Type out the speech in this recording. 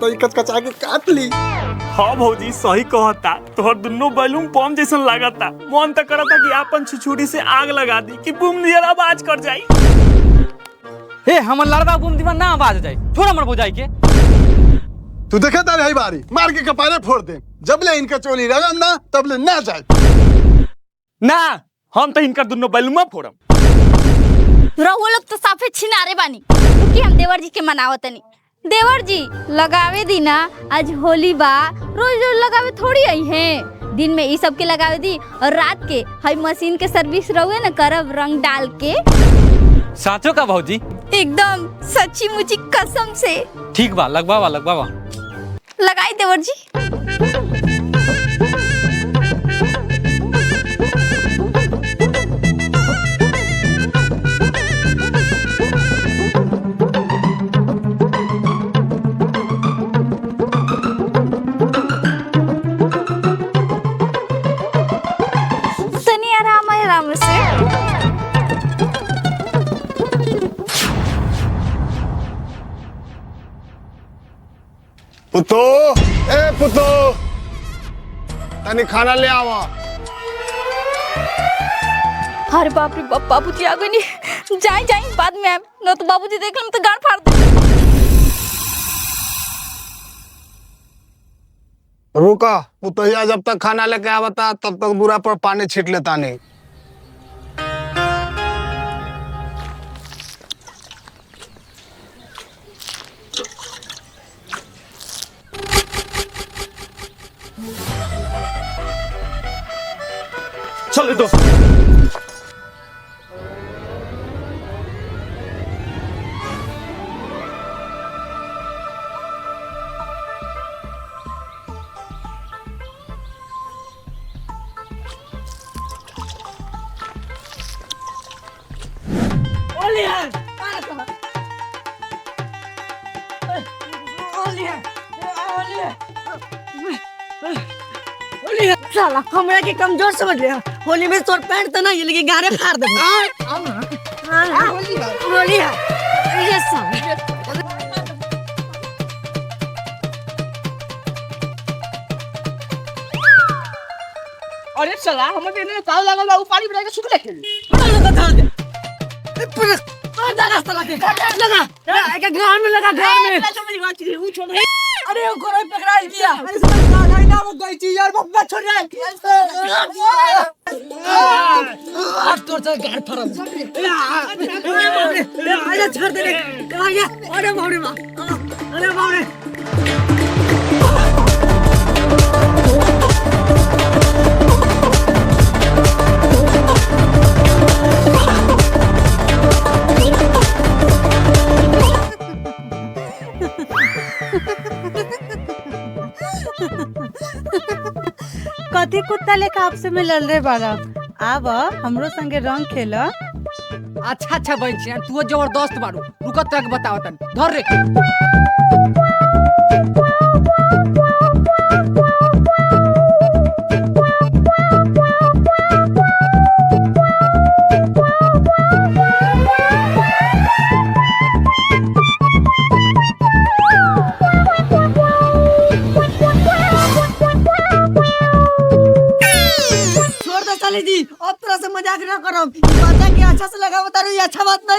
तो कचकचा के काट ली। हाँ भौजी सही कहता, तोहर दुनो बैलून बम जैसन लागता। मन तो करता कि अपन छुछुड़ी से आग लगा दी कि बूम नियर आवाज कर जाई। हे हमर लड़का बूम दीवान ना आवाज जाई, छोड़ हमर बुझाई के। तू देखा तारे हई बारी मार के कपारे फोड़ दे। जब ले इनका चोली रगम ना तब ले ना जाए। ना हम तो इनका दुनो बैलून फोड़म। रहुआ लोग तो साफे छिनारे बानी, क्योंकि हम देवर जी के मनावतनी। देवर जी लगावे दी ना, आज होली बा, रोज रोज लगावे थोड़ी आई है। दिन में ई सब के लगावे दी और रात के हई मशीन के सर्विस रहुए ना करब रंग डाल के। साचो का भौजी? एकदम सच्ची मुची कसम से। ठीक बा, लगवावा लगवावा। लगाई देवर जी। तनी आराम से। पुतो ए पुतो तनी खाना ले आवा। अरे बाप रे बाप, बाबूजी आ गए नहीं। जाए जाए बाद में आए, न तो बाबूजी देख लें तो गाड़ फाड़ दे। रुका पुतहिया जब तक खाना लेके आवता तब तक बुरा पर पानी छीट लेता नहीं। चल दोस्त। साला हमरा के कमजोर समझ लिया। होली में शॉर्ट पैंट तो नहीं लेकिन गारे फाड़ दे। होली है ये सब। अरे साला हमर के ने ताव लागल बा, उ पानी बिना के सुख ले खेल। लगा धर दे। लगा साला के लगा एक घर में लगा, घर में। उ छोड़। अरे वो गोरे पकड़ा दिया। अरे साला गाय ना वो गई चीज यार, बब्बा छोड़ रे। अब तो चल गाड़ फाड़। अरे छोड़ दे रे। अरे बाप रे बाप, अरे बाप रे। कथी कुत्ता लेके आपसे मिलल रे बाला? आब हमरो संगे रंग खेल। अच्छा अच्छा बच्ची तू जबरदस्त बारू। रुकत तक बताओ तन धर रे। छोड़ दे साली जी, अब तरह से मजाक ना करो। बच्चा के अच्छा से लगा बता रही, अच्छा बात नहीं।